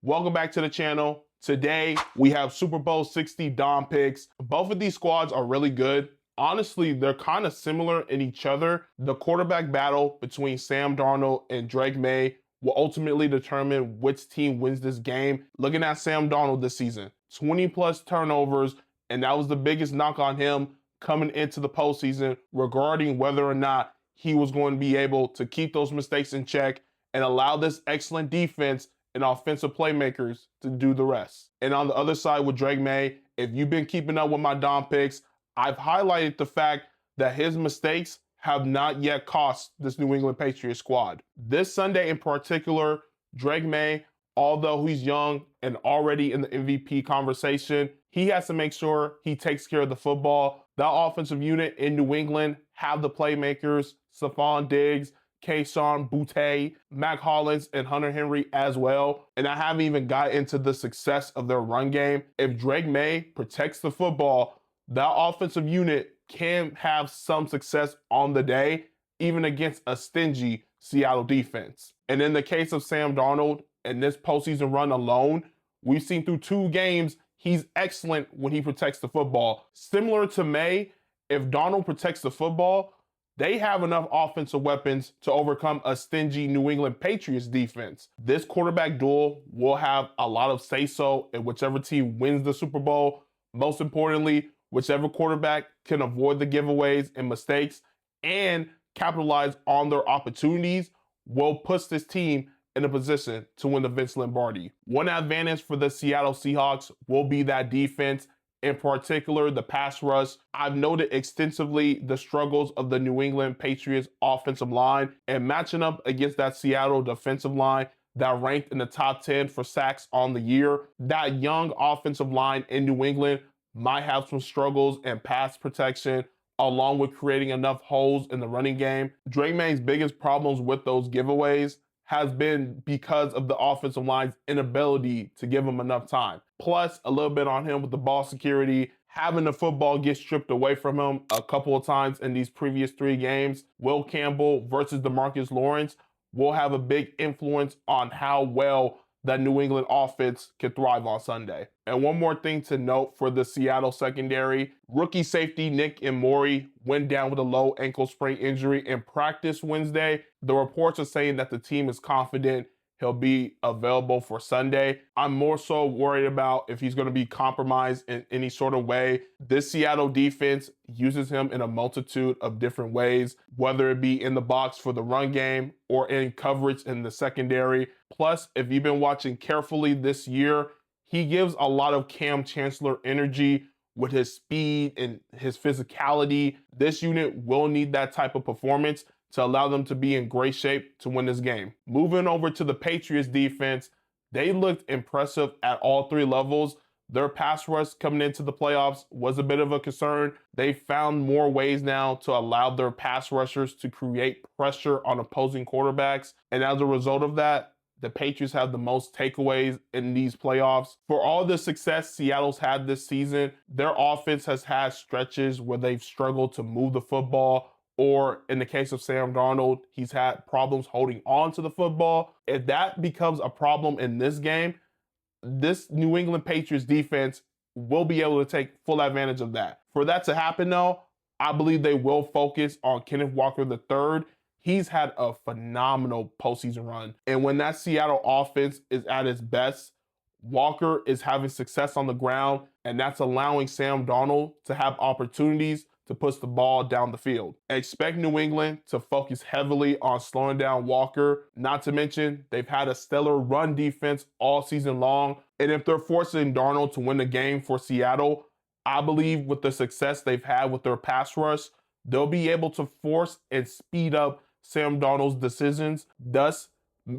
Welcome back to the channel. Today, we have Super Bowl 60 Dom picks. Both of these squads are really good. Honestly, they're kind of similar in each other. The quarterback battle between Sam Darnold and Drake Maye will ultimately determine which team wins this game. Looking at Sam Darnold this season, 20 plus turnovers, and that was the biggest knock on him coming into the postseason regarding whether or not he was going to be able to keep those mistakes in check and allow this excellent defense and offensive playmakers to do the rest. And on the other side with Drake Maye, if you've been keeping up with my Dom picks, I've highlighted the fact that his mistakes have not yet cost this New England Patriot squad. This Sunday in particular, Drake Maye, although he's young and already in the MVP conversation, he has to make sure he takes care of the football. That offensive unit in New England have the playmakers, Stephon Diggs, Kayshon Boutte, Mac Hollins, and Hunter Henry as well. And I haven't even got into the success of their run game. If Drake Maye protects the football, that offensive unit can have some success on the day, even against a stingy Seattle defense. And in the case of Sam Darnold, in this postseason run alone, we've seen through 2 games, he's excellent when he protects the football. Similar to Maye, if Darnold protects the football, they have enough offensive weapons to overcome a stingy New England Patriots defense. This quarterback duel will have a lot of say-so in whichever team wins the Super Bowl. Most importantly, whichever quarterback can avoid the giveaways and mistakes and capitalize on their opportunities will put this team in a position to win the Vince Lombardi. One advantage for the Seattle Seahawks will be that defense, in particular the pass rush. I've noted extensively the struggles of the New England Patriots offensive line, and matching up against that Seattle defensive line that ranked in the top 10 for sacks on the year. That young offensive line in New England might have some struggles in pass protection, along with creating enough holes in the running game. Drake Maye's biggest problems with those giveaways has been because of the offensive line's inability to give him enough time. Plus, a little bit on him with the ball security, having the football get stripped away from him a couple of times in these previous 3 games. Will Campbell versus DeMarcus Lawrence will have a big influence on how well that New England offense could thrive on Sunday. And one more thing to note for the Seattle secondary, rookie safety Nick Emmanwori went down with a low ankle sprain injury in practice Wednesday. The reports are saying that the team is confident he'll be available for Sunday. I'm more so worried about if he's going to be compromised in any sort of way. This Seattle defense uses him in a multitude of different ways, whether it be in the box for the run game or in coverage in the secondary. Plus, if you've been watching carefully this year, he gives a lot of Cam Chancellor energy with his speed and his physicality. This unit will need that type of performance to allow them to be in great shape to win this game. Moving over to the Patriots defense, they looked impressive at all 3 levels. Their pass rush coming into the playoffs was a bit of a concern. They found more ways now to allow their pass rushers to create pressure on opposing quarterbacks. And as a result of that, the Patriots have the most takeaways in these playoffs. For all the success Seattle's had this season, their offense has had stretches where they've struggled to move the football, or in the case of Sam Darnold, he's had problems holding on to the football. If that becomes a problem in this game, this New England Patriots defense will be able to take full advantage of that. For that to happen though, I believe they will focus on Kenneth Walker III. He's had a phenomenal postseason run. And when that Seattle offense is at its best, Walker is having success on the ground, and that's allowing Sam Darnold to have opportunities to push the ball down the field. Expect New England to focus heavily on slowing down Walker. Not to mention, they've had a stellar run defense all season long. And if they're forcing Darnold to win the game for Seattle, I believe with the success they've had with their pass rush, they'll be able to force and speed up Sam Darnold's decisions, thus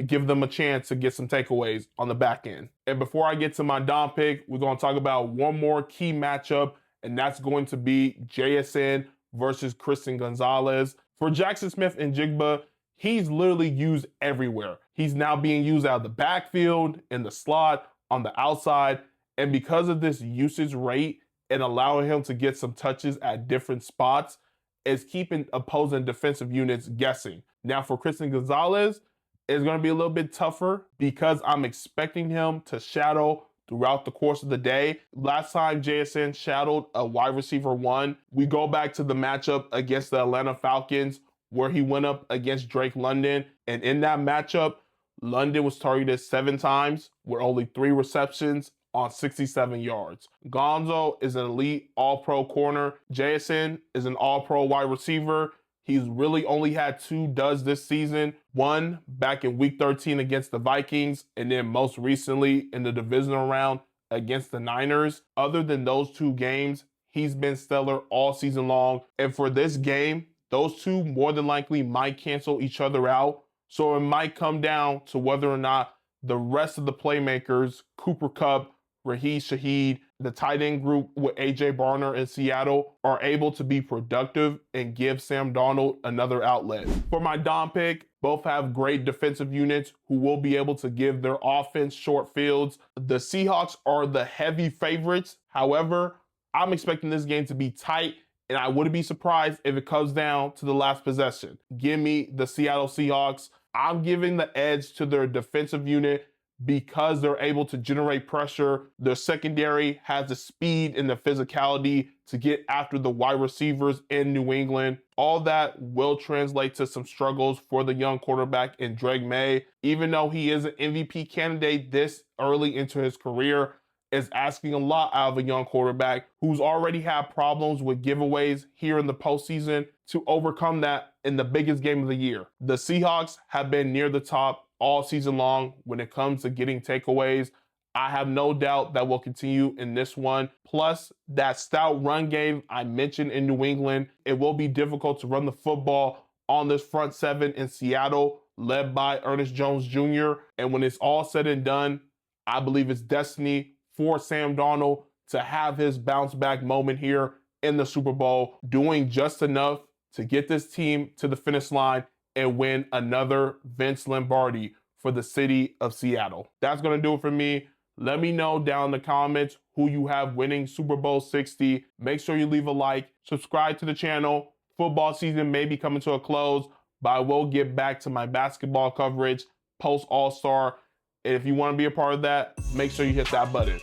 give them a chance to get some takeaways on the back end. And before I get to my Dom pick, we're going to talk about one more key matchup, and that's going to be JSN versus Christian Gonzalez. For Jackson Smith-Njigba, he's literally used everywhere. He's now being used out of the backfield, in the slot, on the outside, and because of this usage rate and allowing him to get some touches at different spots, is keeping opposing defensive units guessing. Now for Christian Gonzalez, is going to be a little bit tougher because I'm expecting him to shadow throughout the course of the day. Last time JSN shadowed a wide receiver 1, we go back to the matchup against the Atlanta Falcons where he went up against Drake London. And in that matchup, London was targeted 7 times with only 3 receptions on 67 yards. Gonzo is an elite all-pro corner. JSN is an all-pro wide receiver. He's really only had 2 duds this season. One back in week 13 against the Vikings, and then most recently in the divisional round against the Niners. Other than those 2 games, he's been stellar all season long. And for this game, those 2 more than likely might cancel each other out. So it might come down to whether or not the rest of the playmakers, Cooper Kupp, Raheem Shaheed, the tight end group with A.J. Barner in Seattle, are able to be productive and give Sam Darnold another outlet. For my Dom pick, both have great defensive units who will be able to give their offense short fields. The Seahawks are the heavy favorites. However, I'm expecting this game to be tight, and I wouldn't be surprised if it comes down to the last possession. Give me the Seattle Seahawks. I'm giving the edge to their defensive unit because they're able to generate pressure. Their secondary has the speed and the physicality to get after the wide receivers in New England. All that will translate to some struggles for the young quarterback in Drake Maye. Even though he is an MVP candidate this early into his career, is asking a lot out of a young quarterback who's already had problems with giveaways here in the postseason to overcome that in the biggest game of the year. The Seahawks have been near the top all season long when it comes to getting takeaways. I have no doubt that will continue in this one. Plus, that stout run game I mentioned in New England, it will be difficult to run the football on this front 7 in Seattle, led by Ernest Jones Jr. And when it's all said and done, I believe it's destiny for Sam Darnold to have his bounce back moment here in the Super Bowl, doing just enough to get this team to the finish line and win another Vince Lombardi for the city of Seattle. That's going to do it for me. Let me know down in the comments who you have winning Super Bowl 60. Make sure you leave a like, subscribe to the channel. Football season may be coming to a close, but I will get back to my basketball coverage post All-Star. And if you want to be a part of that, make sure you hit that button.